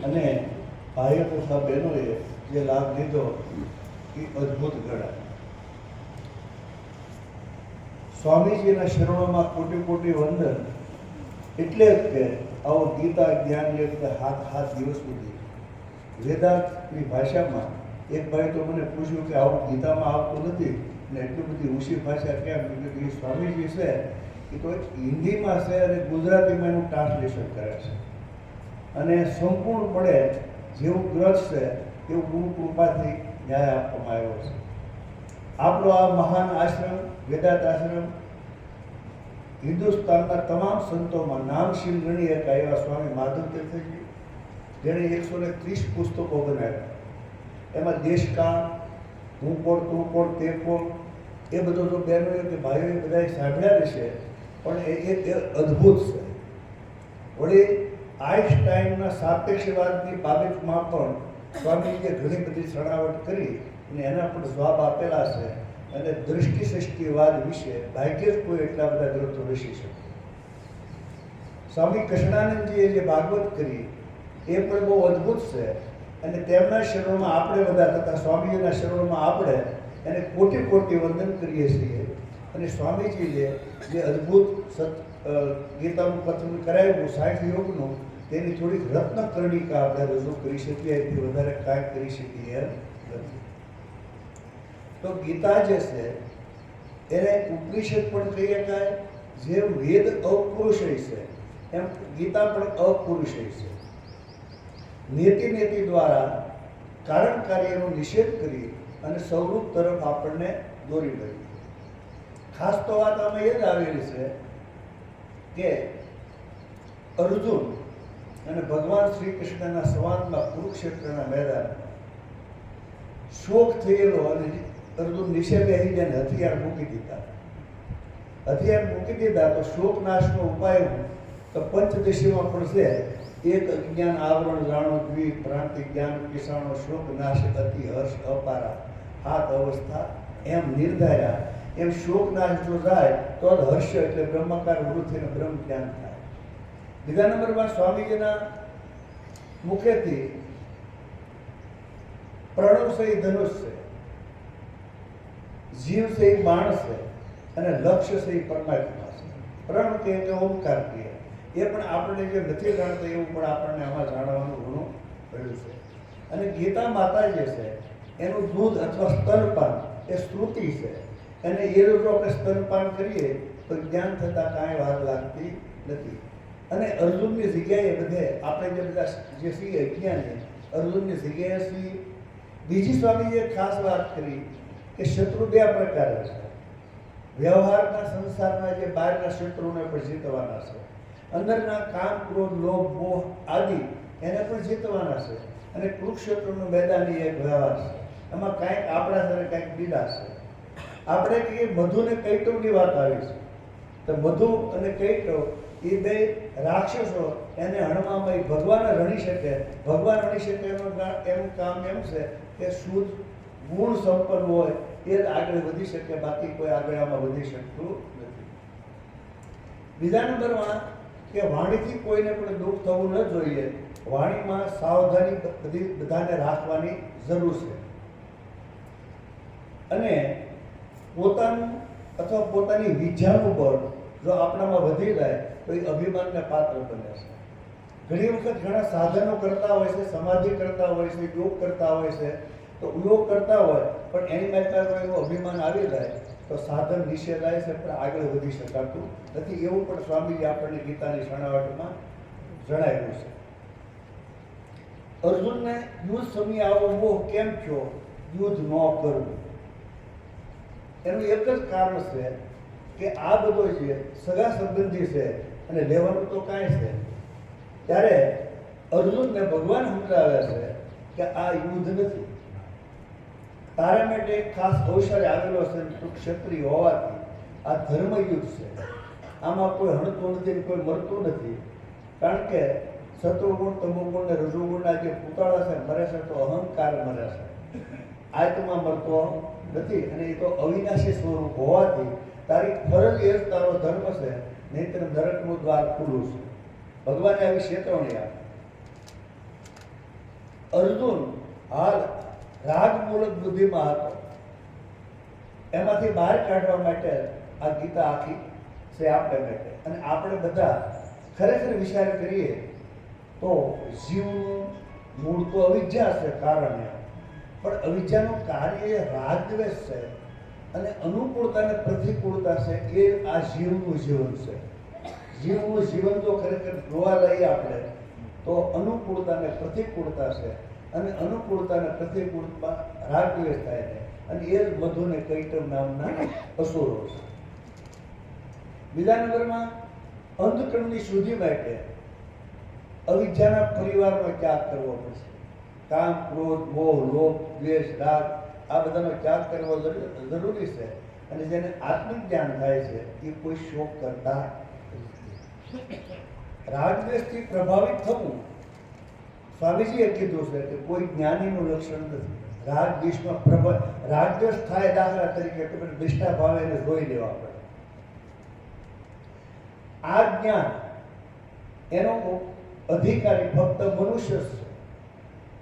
અને ભાઈઓ તથા બહેનોએ જે લાભ લીધો એ અદ્ભુત ગણાય. સ્વામીજીના શરણોમાં કોટી કોટી વંદન. એટલે જ કે આવો ગીતા જ્ઞાન યજ્ઞ હાથ દિવસ સુધી વેદાંતની ભાષામાં એક ભાઈ તો મને પૂછ્યું કે આવું ગીતામાં આવતું નથી ને એટલી બધી ઊંચી ભાષા કેમ? એ સ્વામીજી છે એ તો હિન્દીમાં છે અને ગુજરાતીમાં એનું ટ્રાન્સલેશન કરે છે અને સંપૂર્ણપણે જેવું ગ્રંથ છે એવું ગુરુ કૃપાથી ન્યાય આપવામાં આવ્યો છે. આપણો આ મહાન આશ્રમ વેદાંત આશ્રમ હિન્દુસ્તાનના તમામ સંતોમાં નામશીલ ગણી હતા એવા સ્વામી માધવ તીર્થજી, જેણે 130 પુસ્તકો બનાવ્યા. એમાં દેશકાળ, હું કોણ, તું કોણ, તે કોણ, એ બધો તો બહેનોએ કે ભાઈઓએ બધાએ સાંભળ્યા રહેશે, પણ એ અદ્ભુત છે. વળી આઈન્સ્ટાઈનના સાપેક્ષવાદની બાબતમાં પણ સ્વામીજીએ ઘણી બધી છણાવટ કરી અને એના પણ જવાબ આપેલા છે. અને દૃષ્ટિસૃષ્ટિવાદ વિશે ભાગ્યે જ કોઈ એટલા બધા ગ્રંથો લખી શકે. સ્વામી કૃષ્ણાનંદજીએ જે ભાગવત કરી એ પણ બહુ અદ્ભુત છે અને તેમના શરણોમાં આપણે બધા તથા સ્વામીજીના શરણોમાં આપણે એને કોટી કોટી વંદન કરીએ છીએ. અને સ્વામીજીએ જે અદ્ભુત ગીતાનું કથન કરાવ્યું 60 યોગનું, તેની થોડીક રત્નકર્ણિકા આપણે રજૂ કરી શકીએ, એથી વધારે કાંઈ કરી શકીએ એમ નથી. તો ગીતા જે છે એને ઉપનિષદ પણ કહી શકાય. જેમ વેદ અપુરુષય છે એમ ગીતા પણ અપુરુષય છે. નીતિ દ્વારા કારણ કાર્યનો નિષેધ કરી અને સ્વરૂપ તરફ આપણને દોરી ગઈ. ખાસ તો વાત આમાં એ જ આવેલી છે કે અર્જુન અને ભગવાન શ્રી કૃષ્ણના સંવાદમાં કુરુક્ષેત્રના મેદાન શોક થયેલો અને અર્જુન નીચે બેસી જાય હથિયાર મૂકી દીધા તો શોક નાશનો ઉપાય તો પંચદશીમાં પણ છે. એક અજ્ઞાન આવરણ જાણો, દ્વિ ભ્રાંતિ જ્ઞાન કિસાણો, શોક નાશ અતિ હર્ષ અપારા, હાથ અવસ્થા એમ નિર્ધાર્યા. એમ શોક નાશ જો જાય તો જ હર્ષ એટલે બ્રહ્મકાર વૃદ્ધિને બ્રહ્મ જ્ઞાન થાય. બીજા નંબરમાં સ્વામીજીના મુખેથી પ્રણવ છે એ ધનુષ છે, જીવ છે એ માણસ છે અને લક્ષ્ય છે એ પરમાત્મા છે. પ્રણ કે ઓમકાર કહે એ પણ આપણને જે નથી જાણતા એવું પણ આપણને આમાં જાણવાનું ઘણું રહ્યું છે. અને ગીતા માતા જે છે એનું દૂધ અથવા સ્તનપાન એ સ્તુતિ છે અને એ જો આપણે સ્તનપાન કરીએ તો જ્ઞાન થતાં કાંઈ વાર લાગતી નથી. અને અર્જુનની જગ્યાએ બધે આપણે જે બધા જે છીએ અજ્ઞાની અર્જુનની જગ્યાએ છીએ. બીજી સ્વામીજીએ ખાસ વાત કરી કે શત્રુ બે પ્રકારે છે. વ્યવહારના સંસારના જે બહારના શત્રુને પણ જીતવાના છે, અંદરના કામ, ક્રોધ, લોભ, મોહ આદિ એને પણ જીતવાના છે. અને કુરુક્ષેત્રનું મેદાન એક વ્યવહાર છે, એમાં કાંઈક આપણા સાથે કાંઈક બીજા છે. આપણે કહીએ મધુ ને કૈટવની વાત આવી છે તો મધુ અને કૈટવ એ બે રાક્ષસો એને હણવામાં ભગવાન રણી શકે. ભગવાન રણી શકે એનું કામ એમ છે કે શુદ્ધ ગુણ સંપન્ન હોય એ જ આગળ વધી શકે, બાકી કોઈ આગળ આમાં વધી શકતું નથી. બીજા નંબરમાં કે વાણીથી કોઈને પણ દુઃખ થવું ન જોઈએ. વાણીમાં સાવધાની બધાને રાખવાની જરૂર છે. અને પોતાનું અથવા પોતાની વિદ્યાનું બળ જો આપણામાં વધી જાય તો એ અભિમાનને પાત્ર બને છે. ઘણી વખત ઘણા સાધનો કરતા હોય છે, સમાધિ કરતા હોય છે, યોગ કરતા હોય છે. તો યોગ કરતા હોય પણ એની માટેનું એવું અભિમાન આવી જાય તો સાધન નીચે જાય છે પણ આગળ વધી શકાતું નથી. એવું પણ સ્વામીજી આપણને ગીતાની છણાવટમાં જણાવ્યું છે. અર્જુનને યુદ્ધ સમયે આવો મોહ કેમ થયો? યુદ્ધ ન કરવું એનું એક જ કારણ છે કે આ બધો જે સગા સંબંધી છે અને લેવાનું તો કાંઈ છે. ત્યારે અર્જુનને ભગવાન સમજાવે છે કે આ યુદ્ધ નથી, તારા માટે એક ખાસ અવસર આવેલો છે. ક્ષત્રિય હોવાથી આ ધર્મ યુદ્ધ છે. આમાં કોઈ હણતું નથી, કોઈ મરતું નથી. કારણ કે સત્વગુણ, તમોગુણ ને રજોગુણના જે પુતળા છે મરે છે તો અહંકાર મરે છે, આત્મા મરતો નથી. અને એ તો અવિનાશી સ્વરૂપ હોવાથી તારી ફરજ એ જ તારો ધર્મ છે, નહીંતર નરકનું દ્વાર ખુલ્લું છે. ભગવાને આવી ચેતવણી આપી. અર્જુન હાલ રાગમૂલક બુદ્ધિમાં હતો, એમાંથી બહાર કાઢવા માટે આ ગીતા આખી છે આપણે માટે. અને આપણે બધા ખરેખર વિચાર કરીએ તો જીવનું મૂળ તો અવિદ્યા છે, કારણ પણ અવિદ્યાનું કાર્ય એ રાગદ્વેષ છે, અને અનુકૂળતા અને પ્રતિકૂળતા છે એ આ જીવનું જીવન છે. જીવનું જીવન જો ખરેખર જોવા લઈએ આપણે તો અનુકૂળતા અને પ્રતિકૂળતા છે, અને અનુકૂળતા અને પ્રતિકૂળતા રાગદ્વેષ થાય છે, અને એ જ મધુ ને કૈટવ નામના અસુરો છે. બીજા નંબરમાં અંતકરણની શુદ્ધિ માટે અવિદ્યાના પરિવારનો ત્યાગ કરવો પડશે. કામ, ક્રોધ, મોહ, લોભ, દ્વેષ, રાગ આ બધાનો ત્યાગ કરવો જરૂરી છે. અને જેને આત્મિક જ્ઞાન થાય છે એ કોઈ શોક કરતા રાગદ્વેષથી પ્રભાવિત થવું સ્વામીજીએ કીધું છે કે કોઈ જ્ઞાનીનું લક્ષણ નથી. રાગદ્વેષ થાય, દાખલા તરીકે નિષ્ઠા ભાવે એને જોઈ લેવા પડે. આ જ્ઞાન એનો અધિકારી ફક્ત મનુષ્ય છે.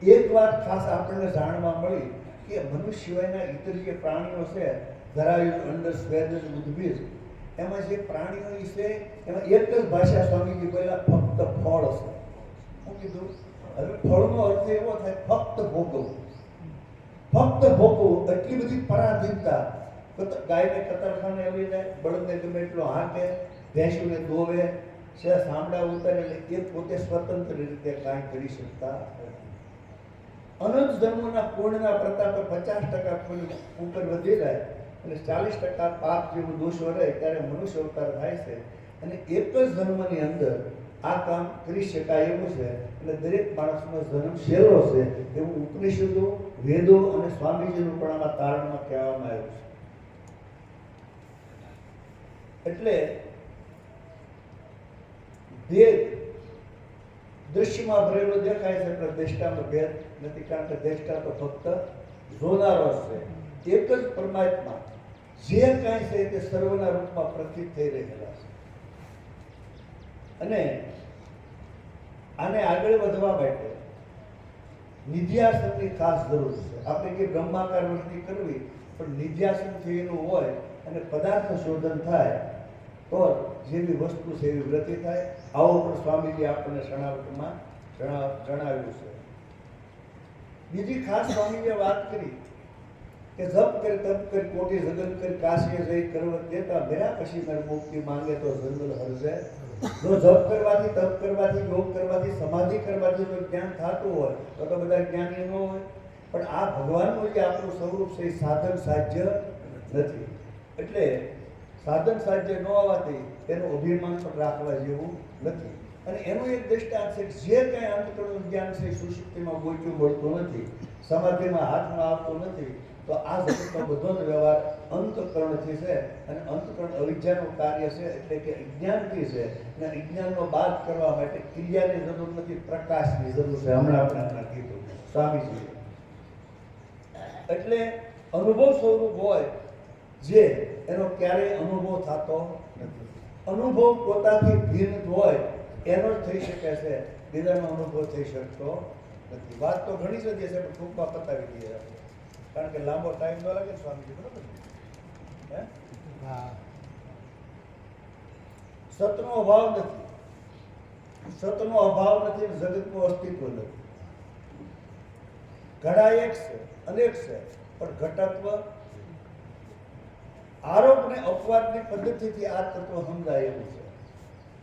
એક વાત ખાસ આપણને જાણવા મળી કે મનુષ્ય સિવાયના ઇતર જે પ્રાણીઓ છે, ધરાયુજ, અંડર, સ્વેદજ, ઉદ્ભીજ, એમાં જે પ્રાણીઓ છે એમાં એક જ ભાષા સ્વામીજી બોલ્યા, ફક્ત ફળ છે. શું કીધું? હવે ફળનો અર્થ એવો થાય ફક્ત ભોગવવું. ફક્ત ભોગવવું, એટલી બધી પરાધીનતા. ગાયને કતરખાને આવી જાય, બળદને ગમે એટલો હાંકે, ભેંસુને દોવે છે, સાંભળા ઉતારે, એટલે એ પોતે સ્વતંત્ર રીતે કાંઈ કરી શકતા નથી. અનંત જન્મોના પૂર્ણના પ્રતાપે 50% પુણ્ય ઉપર વધી જાય અને 40% પાપ જેવું દોષો રહે ત્યારે મનુષ્ય અવતાર થાય છે. અને એક જ જન્મની અંદર આ કામ કરી શકાય એવું છે. એટલે દરેક માણસનો જન્મ સહેલો છે એવું ઉપનિષદો, વેદો અને સ્વામીજીનું પણ આમાં તારણમાં કહેવામાં આવ્યું છે. એટલે ભેદ દૃશ્યમાં ભરેલો દેખાય છે, પણ દ્રષ્ટામાં ભેદ નથી, કારણ કે દ્રષ્ટા તો ફક્ત જોનારો છે. એક જ પરમાત્મા જે કાંઈ છે તે સર્વના રૂપમાં પ્રતીત થઈ રહેલા છે. અને આને આગળ વધવા માટે નિધ્યાસનની ખાસ જરૂર છે. આપણે કે બ્રહ્માકાર વૃત્તિ કરવી, પણ નિધ્યાસન થયેલું હોય અને પદાર્થ શોધન થાય તો જેવી વસ્તુ છે એવી વૃત્તિ થાય. આવો પણ સ્વામીજી આપણને શરણાવટમાં જણાવ્યું છે. બીજી ખાસ સ્વામીજીએ વાત કરી કે જપ કરી, તપ કરી, કોટી જગત કરી, કાશીએ જઈ કરવત દેતા, મેરા પછી મેં મુક્તિ માંગે તો જંગલ હરજે. જો જપ કરવાથી, તપ કરવાથી, યોગ કરવાથી, સમાધિ કરવાથી જો જ્ઞાન થતું હોય તો બધા જ્ઞાની ન હોય. પણ આ ભગવાનનું જે આપણું સ્વરૂપ છે એ સાધન સાધ્ય નથી. એટલે સાધન સાધ્ય ન હોવાથી તેનું અભિમાન પણ રાખવા જેવું નથી. અને એનું એક દ્રષ્ટાંત છે કે જે કંઈ અંતકરણનું જ્ઞાન છે એ સુષુપ્તિમાં ગોચ્યું મળતું નથી, સમાધિમાં હાથમાં આવતું નથી. તો આ જગતનો બધો જ વ્યવહાર અંતકરણથી છે. અને અંતકરણ અવિદ્યાનું કાર્ય છે, એટલે કે અજ્ઞાનથી છે. અને અજ્ઞાનનો બાદ કરવા માટે ક્રિયાની જરૂર નથી, પ્રકાશની જરૂર છે. હમણાં આપણે કીધું સ્વામીજીએ. એટલે અનુભવ સ્વરૂપ હોય જે એનો ક્યારેય અનુભવ થતો નથી. અનુભવ પોતાથી ભિન્ન હોય એનો જ થઈ શકે છે, બીજાનો અનુભવ થઈ શકતો નથી. વાત તો ઘણી બધી છે, પણ ટૂંકમાં પતાવી દઈએ આપણે, કારણ કે લાંબો ટાઈમ ન લાગે. સ્વામીજી બરોબર હે? સતનો અભાવ નથી, સતનો અભાવ નથી, જગતનું અસ્તિત્વ નથી. ઘડા એક છે, અનેક છે, પણ ઘટત્વ. આરોપ અને અપવાદની પદ્ધતિથી આ તત્વ સમજાય એવું છે.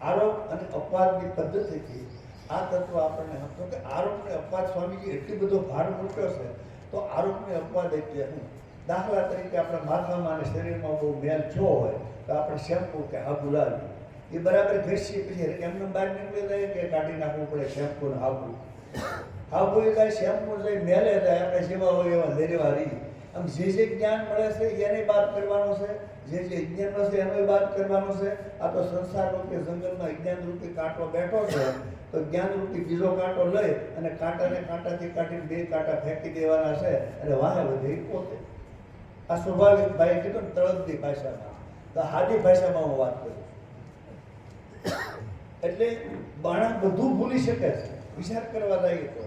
આરોપ અને અપવાદની પદ્ધતિથી આ તત્વ આપણને સમજો કે આરોપ અને અપવાદ સ્વામીજી એટલી બધો ભાર મૂક્યો છે. તો આરોપ ને અપવાદ એટલે શું? દાખલા તરીકે આપણે માથામાં અને શરીરમાં બહુ મેલ છો હોય તો આપણે શેમ્પુ કે હાબુ લાવીએ, એ બરાબર ઘસીએ પછી એમને બહાર નીકળી જાય કે કાઢી નાખવું પડે શેમ્પુ ને હાબુ. હાબુ એ જાય, શેમ્પુ જાય, મેલે જાય, આપણે જેવા હોય એવા ધરેવા રહી. આમ જે જ્ઞાન મળે છે એને બાદ કરવાનો છે, જે અજ્ઞાનનો છે એનો બાદ કરવાનો છે. આ તો સંસાર રૂપી જંગલમાં અજ્ઞાન રૂપી કાંટો બેઠો છે, તો જ્ઞાન રૂપી બીજો કાંટો લઈ અને કાંટાને કાંટાથી કાઢીને 2 કાંટા ફેંકી દેવાના છે અને વાહે વધે પોતે. આ સ્વાભાવિક ભાઈ કીધું ને તળદની ભાષામાં, તો હાદી ભાષામાં હું વાત કરું. એટલે બાળક બધું ભૂલી શકે છે, વિચાર કરવા જઈએ તો.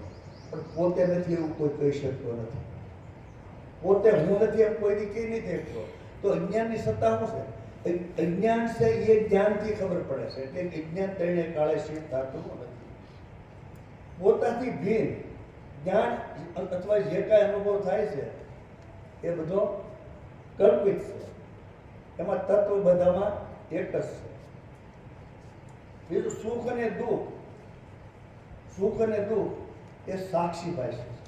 પણ પોતે નથી એવું કોઈ કહી શકતો નથી. પોતે હું નથી એમ કોઈ દી કહી નહીં શકતો. તો અજ્ઞાનની સત્તા શું છે? અજ્ઞાન છે એ જ્ઞાનથી ખબર પડે છે. એટલે અજ્ઞાન તેને કાળે સિદ્ધ થતું નથી. પોતાથી ભિન્ન જ્ઞાન અથવા જે કાંઈ અનુભવ થાય છે એ બધો કલ્પિત છે. એમાં તત્વ બધામાં એક જ છે. બીજું સુખ અને દુઃખ, સુખ અને દુઃખ એ સાક્ષી ભાષ્ય છે.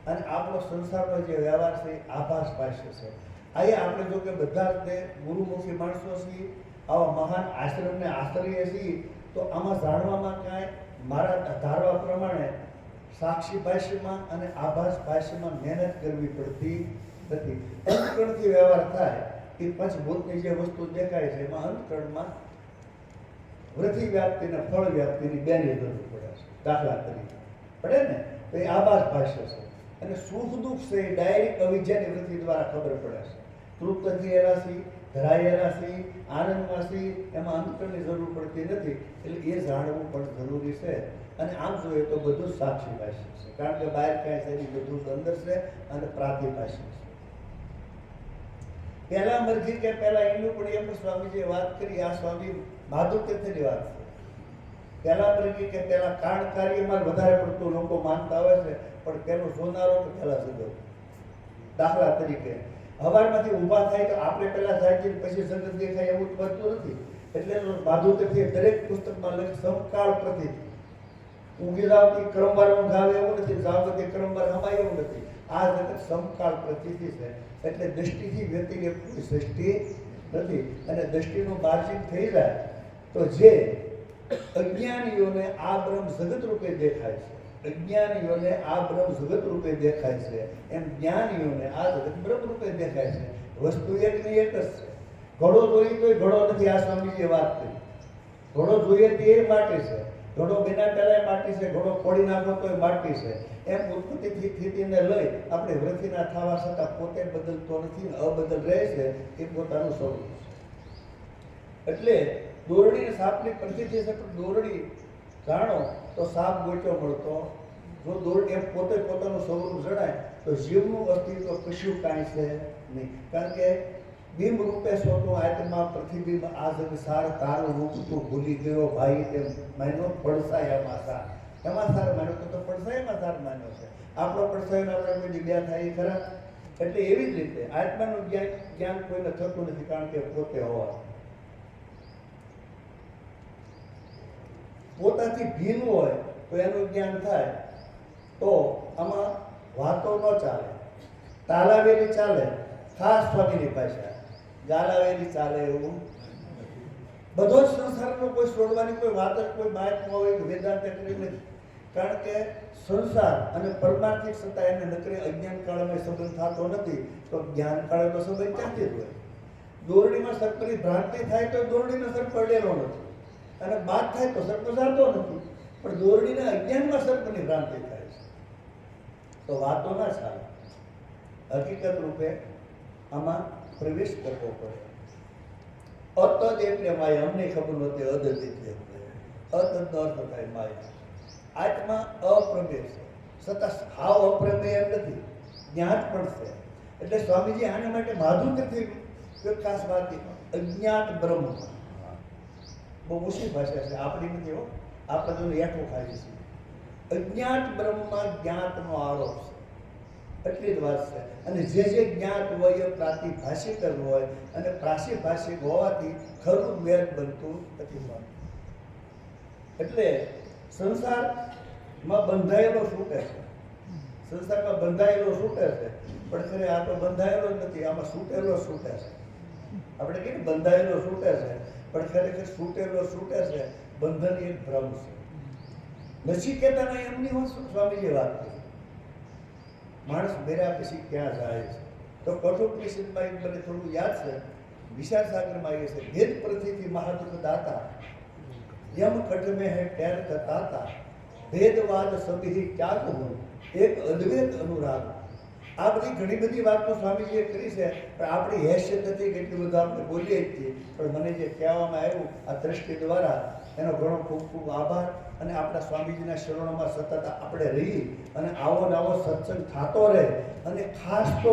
અને આપણો સંસારનો જે વ્યવહાર છે એ આભાસ ભાષ્ય છે. અહીંયા આપણે જો કે બધા જ તે ગુરુમુખી માણસો છીએ, આવા મહાન આશ્રમને આશ્રય છીએ, તો આમાં જાણવામાં કાંઈ મારા ધારવા પ્રમાણે સાક્ષી ભાષ્યમાં અને આભાસ ભાષ્યમાં મહેનત કરવી પડતી નથી. અંતકરણથી વ્યવહાર થાય એ પંચભૂતની જે વસ્તુ દેખાય છે એમાં અંતકરણમાં વૃદ્ધિ વ્યાપ્તિ અને ફળ વ્યાપ્તિની બેની જરૂર પડે છે. દાખલા તરીકે પડે ને તો એ આભાસ ભાષ્ય છે. અને સુખ દુઃખ છે એ ડાયરેક્ટ અવિદ્યાની વૃત્તિ દ્વારા ખબર પડે છે. તૃપ્ત થયેલા છે, ધરાયેલા છે, આનંદમાં છે, એમાં અંતરની જરૂર પડતી નથી. એટલે એ જાણવું પણ જરૂરી છે. અને આમ જોઈએ તો બધું સાક્ષી ભાષ્ય છે, કારણ કે બહાર ક્યાંય છે બધું અંદર છે અને પ્રાતિભાષિક છે. પહેલા મરજી કે પહેલા એનું પણ એમ સ્વામીજીએ વાત કરી, આ સ્વામી માધવ તીર્થની વાત છે. પહેલા મરજી કે પહેલા કાંડ કાર્યમાં વધારે પડતું લોકો માનતા હોય છે, પણ પેલો સોનારો તો પહેલા જગત. દાખલા તરીકે હવારમાંથી ઊભા થાય તો આપણે પહેલા જાગીએ પછી જગત દેખાય એવું બનતું નથી. એટલે માધવ તીર્થે દરેક પુસ્તકમાં લખી સમકાળ પ્રતીતિ. ઊંઘી જાવતી ક્રમવાર ઊંઘાવે એવું નથી, જાગતી ક્રમવાર હમાય એવું નથી. આ જગત સમકાળ પ્રતીતિ છે. એટલે દ્રષ્ટિથી વ્યક્તિને કોઈ સૃષ્ટિ નથી. અને દ્રષ્ટિનું માર્જિન થઈ જાય તો જે અજ્ઞાનીઓને આ બ્રહ્મ જગત રૂપે દેખાય છે, અજ્ઞાનીઓને આ બ્રહ્મ જગત રૂપે દેખાય છે, એમ જ્ઞાનીઓને આ જગત બ્રહ્મ રૂપે દેખાય છે. વસ્તુ એકની એક જ છે. ઘડો જોઈએ તો ઘડો નથી, આ સ્વામીજીએ વાત કરી. ઘડો જોઈએ તે એ માટી છે, ઘડો બિના પહેલા માટી છે, ઘડો ફોડી નાખો તો એ માટી છે. એમ ઉત્પત્તિ સ્થિતિને લઈ આપણે વૃદ્ધિના થવા છતાં પોતે બદલતો નથી, અબદલ રહે છે. એ પોતાનું સ્વરૂપ છે. એટલે દોરડી સાપની પ્રસિદ્ધિ છે, પણ દોરડી જાણો તો સાપ ગોચો મળતો. જો દોરડી એમ પોતે પોતાનું સ્વરૂપ જણાય તો જીવનું અસ્તિત્વ કશું કાંઈ છે નહીં. કારણ કે બિંબ રૂપે સોનું આત્મા પ્રતિબિંબ આ સંસાર તારું રૂપ તું ભૂલી ગયો ભાઈ, તેમ માન્યો પડસાય એમાં સાર. એમાં સાર માન્યો તો પડસાય એમાં સાર માન્યો છે. આપણો પડસાય આપણે કોઈ જગ્યા થાય ખરા. એટલે એવી જ રીતે આત્માનું જ્ઞાન કોઈને થતું નથી, કારણ કે પોતે હોવા. પોતાથી ભિન્ન હોય તો એનું જ્ઞાન થાય. તો આમાં વાતો ન ચાલે, તાલાવેલી ચાલે. ખાસ સ્વામીની ભાષા ગાલાવેલી ચાલે એવું બધો જ સંસારનો કોઈ છોડવાની કોઈ વાત જ કોઈ મહાત્મા હોય કે વેદાંત કરી નથી. કારણ કે સંસાર અને પરમાર્થિક સત્તા એને નકરી અજ્ઞાન કાળમાં સંબંધ થતો નથી, તો જ્ઞાન કાળે તો સંબંધ ક્યાંથી જ હોય. દોરડીમાં સર્પની ભ્રાંતિ થાય તો દોરડીનો સર્પ પડેલો નથી, અને બાદ થાય તો સર્પ જાતો નથી. પણ દોરડીના અજ્ઞાનમાં સર્પની ભ્રાંતિ થાય છે. તો વાતો ના ચાલે. હકીકત રૂપે આમાં પ્રવેશ કરવો પડે. અતદ એટલે માયા. અમને ખબર નહોતી અદત એટલે અતદનો અર્થ થાય માયા. આત્મા અપ્રમેય છે, છતાં હાવ અપ્રમેય એમ નથી, જ્ઞાત પણ છે. એટલે સ્વામીજી આના માટે માધુર્યથી એક ખાસ વાત અજ્ઞાત બ્રહ્મ. બહુ ઊંચી ભાષા છે, આપણી નથી હો, આપણે તો હેઠું ખાઈએ છીએ. અજ્ઞાત બ્રહ્મમાં જ્ઞાતનો આરોપ છે, એટલી જ વાત છે. અને જે જ્ઞાત હોય એ પ્રાતિભાષિક જ હોય, અને પ્રાતિભાષિક હોવાથી ખરું વેદ બનતું નથી. એટલે સંસારમાં બંધાયેલો છૂટે છે, સંસારમાં બંધાયેલો છૂટે છે, પણ ખરે આ તો બંધાયેલો જ નથી, આમાં છૂટેલો છૂટે છે. આપણે કહીએ બંધાયેલો છૂટે છે, પણ ખરેખર છૂટેલો છૂટે છે. બંધન એક ભ્રમ છે. નચિકેતાના એમની વાત સ્વામીજીએ વાત કરી. માણસ મેળ્યા પછી ક્યાં જાય છે? તો કઠોપનિષદમાં એક મને થોડું યાદ છે, વિશાળ સાગરમાં એ છે, ભેદ પ્રતિથી મહાદુખ દાતા યમ કટ में है टैर कताता भेदवाद सभी त्याग हो एक अद्वैत अनुराग. આ બધી ઘણી બધી વાતો સ્વામીજીએ કરી છે, પણ આપણી હેસિયત નથી કે એટલું બધું આપણે બોલીએ જ છીએ. પણ મને જે કહેવામાં આવ્યું આ દ્રષ્ટિ દ્વારા એનો ઘણો ખૂબ ખૂબ આભાર. અને આપણા સ્વામીજીના શરણોમાં સતત આપણે રહી અને આવો ને આવો સત્સંગ થતો રહે. અને ખાસ તો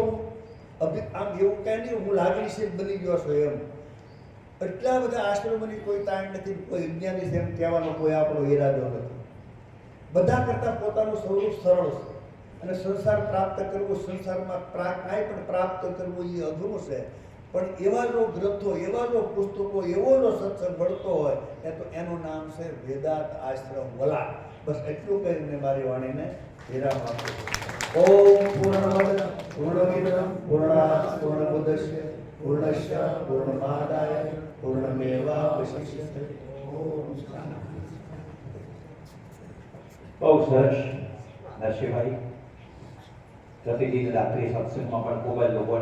આમ એવું કહે નહીં હું લાગણીશીલ બની ગયો છું એમ. એટલા બધા આશ્રમોની કોઈ તાણ નથી, કોઈ વિજ્ઞાની એમ કહેવાનો કોઈ આપણો ઈરાદો નથી. બધા કરતાં પોતાનું સ્વરૂપ સરળ છે. અને સંસાર પ્રાપ્ત કરવો, સંસારમાં કાંઈ પણ પ્રાપ્ત કરવું એ અઘરું છે. પણ એવા જો ગ્રંથો, એવા જો પુસ્તકો, એવો જો સત્સંગ મળતો હોય એ તો એનું નામ છે વેદાંત આશ્રમ વલાડ. બસ એટલું કહીને મારી વાણીને વિરામ આપું છું. ઓમ પૂર્ણમદ પૂર્ણમિદં પૂર્ણાત પૂર્ણમુદચ્ય પૂર્ણસ્ય પૂર્ણમાદાય પૂર્ણમેવાવશિષ્યતે. ઓમ શાંતિ. બહુ સરસ નરસિંહભાઈ. પ્રતિદિન રાત્રિ સત્સંગમાં પણ ખૂબ જ લોકોને